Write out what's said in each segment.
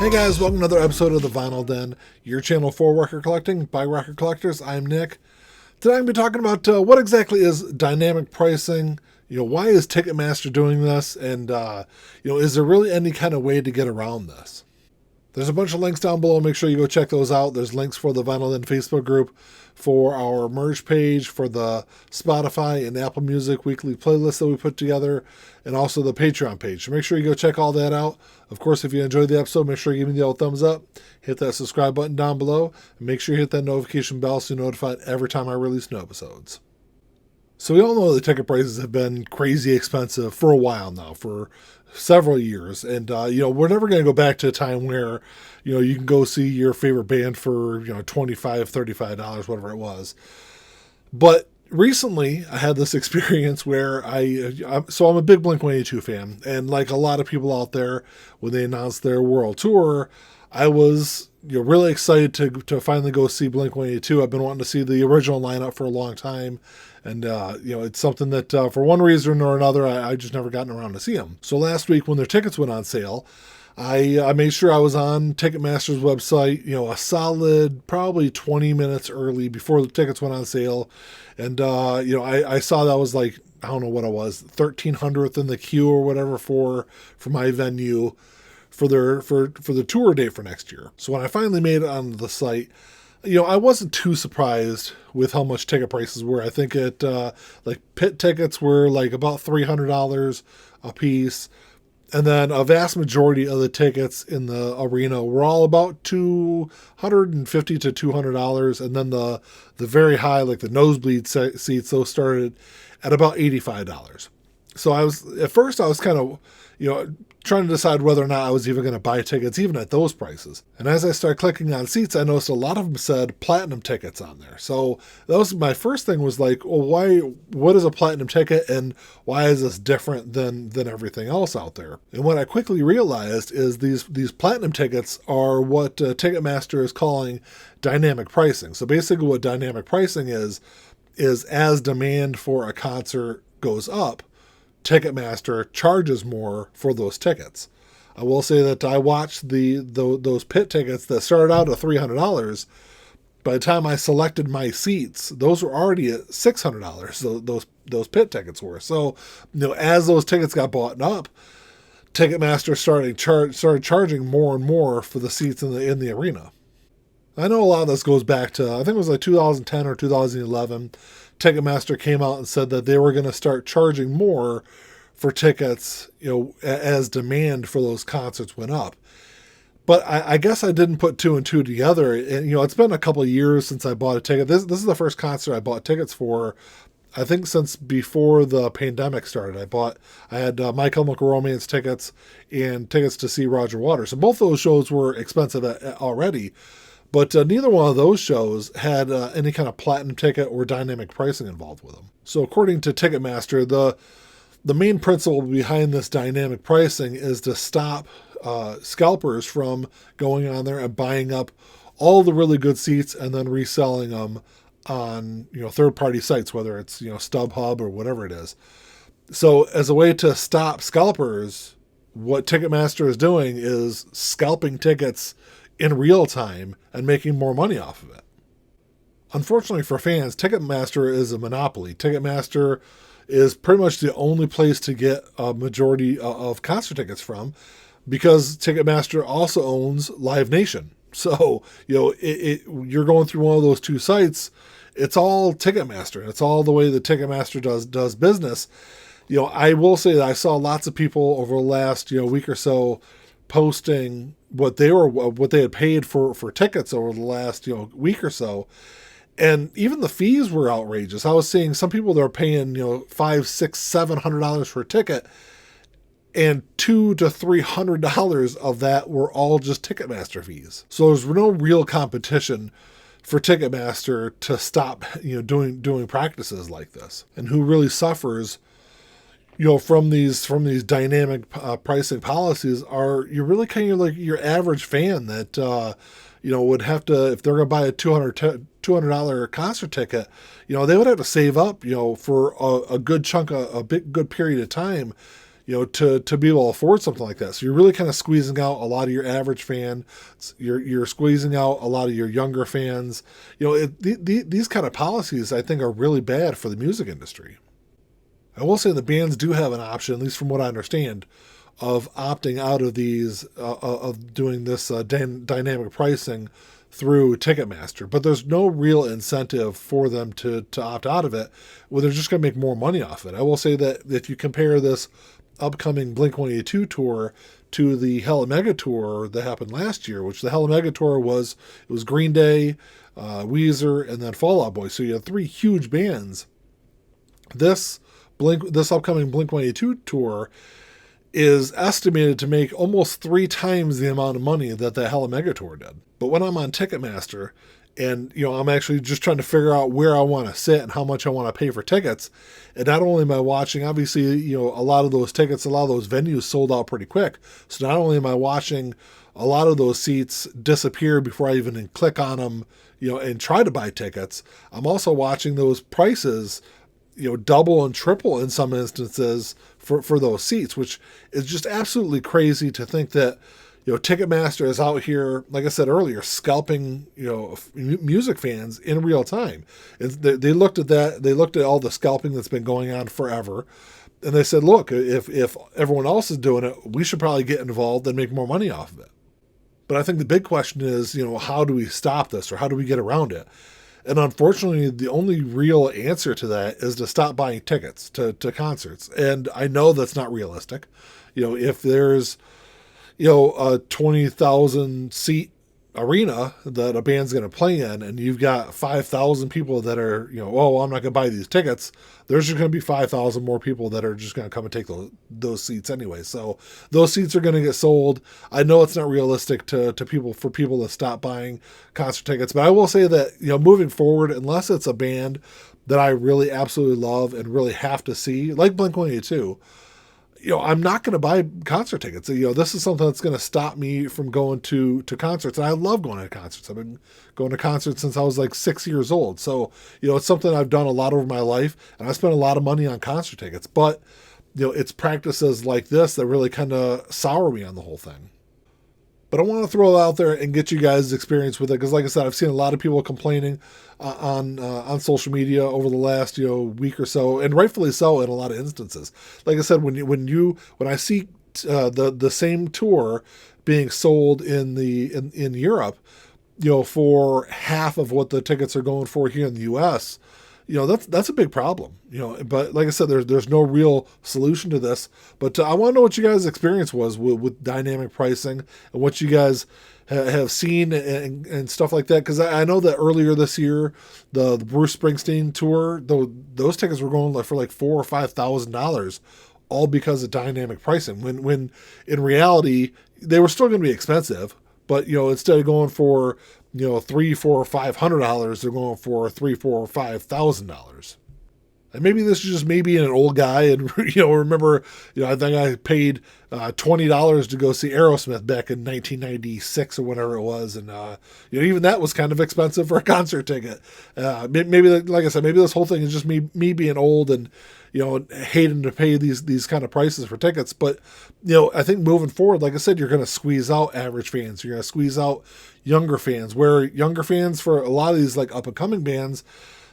Hey guys, welcome to another episode of the Vinyl Den, your channel for record collecting by record collectors. I'm Nick. Today I'm going to be talking about what exactly is dynamic pricing, why is Ticketmaster doing this, and is there really any kind of way to get around this? There's a bunch of links down below. Make sure you go check those out. There's links for the Vinyl Den Facebook group, for our merge page, for the Spotify and Apple Music weekly playlist that we put together, and also the Patreon page. So make sure you go check all that out. Of course, if you enjoyed the episode, make sure you give me the old thumbs up, hit that subscribe button down below, and make sure you hit that notification bell so you're notified every time I release new episodes. So we all know the ticket prices have been crazy expensive for a while now, for several years. And, we're never going to go back to a time where, you can go see your favorite band for, $25, $35, whatever it was. But recently I had this experience where I'm a big Blink-182 fan. And like a lot of people out there, when they announced their world tour, I was really excited to finally go see Blink-182. I've been wanting to see the original lineup for a long time. And, it's something that for one reason or another, I just never gotten around to see them. So last week when their tickets went on sale, I made sure I was on Ticketmaster's website, a solid probably 20 minutes early before the tickets went on sale. And, I saw that was like, I don't know what it was, 1300th in the queue or whatever for my venue for the tour date for next year. So when I finally made it on the site, I wasn't too surprised with how much ticket prices were. I think pit tickets were like about $300 a piece. And then a vast majority of the tickets in the arena were all about $250 to $200. And then the very high, like the nosebleed seats, those started at about $85. So at first I was kind of, trying to decide whether or not I was even going to buy tickets, even at those prices. And as I started clicking on seats, I noticed a lot of them said platinum tickets on there. So that was my first thing, was like, well, what is a platinum ticket and why is this different than everything else out there? And what I quickly realized is these platinum tickets are what Ticketmaster is calling dynamic pricing. So basically what dynamic pricing is as demand for a concert goes up, Ticketmaster charges more for those tickets. I will say that I watched those pit tickets that started out at $300. By the time I selected my seats, those were already at $600. So those pit tickets were. So, as those tickets got bought up, Ticketmaster started charging more and more for the seats in the arena. I know a lot of this goes back to, I think it was like 2010 or 2011. Ticketmaster came out and said that they were going to start charging more for tickets, as demand for those concerts went up. But I guess I didn't put two and two together. And, it's been a couple of years since I bought a ticket. This is the first concert I bought tickets for, I think, since before the pandemic started. I had My Chemical Romance tickets and tickets to see Roger Waters. And both those shows were expensive already. But neither one of those shows had any kind of platinum ticket or dynamic pricing involved with them. So according to Ticketmaster, the main principle behind this dynamic pricing is to stop scalpers from going on there and buying up all the really good seats and then reselling them on third-party sites, whether it's StubHub or whatever it is. So as a way to stop scalpers, what Ticketmaster is doing is scalping tickets in real time and making more money off of it. Unfortunately for fans, Ticketmaster is a monopoly. Ticketmaster is pretty much the only place to get a majority of concert tickets from, because Ticketmaster also owns Live Nation. So, you're going through one of those two sites, it's all Ticketmaster. It's all the way that Ticketmaster does business. I will say that I saw lots of people over the last week or so posting what they had paid for tickets over the last week or so, and even the fees were outrageous. I was seeing some people that are paying $500, $600, $700 for a ticket, and $200 to $300 of that were all just Ticketmaster fees. So there's no real competition for Ticketmaster to stop doing practices like this. And who really suffers from these dynamic pricing policies are you're really kind of like your average fan that would have to, if they're going to buy a $200 concert ticket, they would have to save up for a good chunk, a big good period of time, to be able to afford something like that. So you're really kind of squeezing out a lot of your average fan. You're squeezing out a lot of your younger fans. These kind of policies, I think, are really bad for the music industry. I will say the bands do have an option, at least from what I understand, of opting out of these, of doing this dynamic pricing through Ticketmaster. But there's no real incentive for them to opt out of it, where they're just going to make more money off it. I will say that if you compare this upcoming Blink-182 tour to the Hella Mega tour that happened last year, which the Hella Mega tour was Green Day, Weezer, and then Fall Out Boy. So you had 3 huge bands. This upcoming Blink-182 tour is estimated to make almost 3 times the amount of money that the Hella Mega tour did. But when I'm on Ticketmaster and, I'm actually just trying to figure out where I want to sit and how much I want to pay for tickets, and not only am I watching, obviously, a lot of those tickets, a lot of those venues sold out pretty quick. So not only am I watching a lot of those seats disappear before I even click on them, and try to buy tickets, I'm also watching those prices double and triple in some instances for those seats, which is just absolutely crazy to think that, Ticketmaster is out here, like I said earlier, scalping, music fans in real time. And they looked at that. They looked at all the scalping that's been going on forever. And they said, look, if everyone else is doing it, we should probably get involved and make more money off of it. But I think the big question is, how do we stop this, or how do we get around it? And unfortunately, the only real answer to that is to stop buying tickets to concerts. And I know that's not realistic. If there's, a 20,000 seat arena that a band's going to play in, and you've got 5,000 people that are, I'm not going to buy these tickets, there's just going to be 5,000 more people that are just going to come and take those seats anyway. So those seats are going to get sold. I know it's not realistic for people to stop buying concert tickets, but I will say that, moving forward, unless it's a band that I really absolutely love and really have to see, like Blink-182, I'm not going to buy concert tickets. This is something that's going to stop me from going to concerts. And I love going to concerts. I've been going to concerts since I was like 6 years old. So, it's something I've done a lot over my life, and I spent a lot of money on concert tickets. But, it's practices like this that really kind of sour me on the whole thing. But I want to throw it out there and get you guys' experience with it, because, like I said, I've seen a lot of people complaining on social media over the last week or so, and rightfully so in a lot of instances. Like I said, when I see the same tour being sold in Europe, for half of what the tickets are going for here in the U.S., that's a big problem, but like I said, there's no real solution to this, but I want to know what you guys' experience was with dynamic pricing, and what you guys have seen and stuff like that. Cause I know that earlier this year, the Bruce Springsteen tour, those tickets were going for like $4,000 or $5,000, all because of dynamic pricing, when in reality, they were still going to be expensive, but instead of going for $300, $400, $500, they're going for $3,000, $4,000, $5,000. And maybe this is just me being an old guy and, remember, I think I paid $20 to go see Aerosmith back in 1996 or whatever it was. And, even that was kind of expensive for a concert ticket. Maybe, like I said, maybe this whole thing is just me being old and, hating to pay these kind of prices for tickets. But, I think moving forward, like I said, you're going to squeeze out average fans. You're going to squeeze out younger fans, where younger fans for a lot of these like up and coming bands,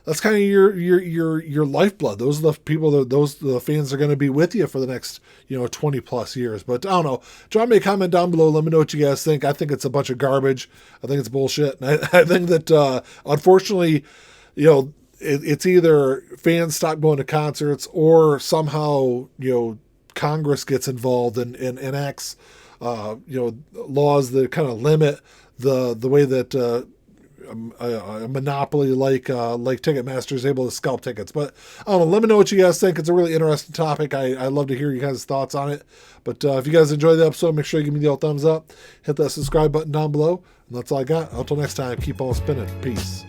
that's kind of your lifeblood. Those are the people the fans are going to be with you for the next 20 plus years. But I don't know. Drop me a comment down below. Let me know what you guys think. I think it's a bunch of garbage. I think it's bullshit. And I think that unfortunately, it's either fans stop going to concerts, or somehow Congress gets involved and enacts laws that kind of limit the way that a monopoly like Ticketmaster is able to scalp tickets. But I don't know, let me know what you guys think. It's a really interesting topic. I love to hear you guys' thoughts on it. But if you guys enjoyed the episode, make sure you give me the old thumbs up, hit that subscribe button down below, and that's all I got. Until next time, keep on spinning. Peace.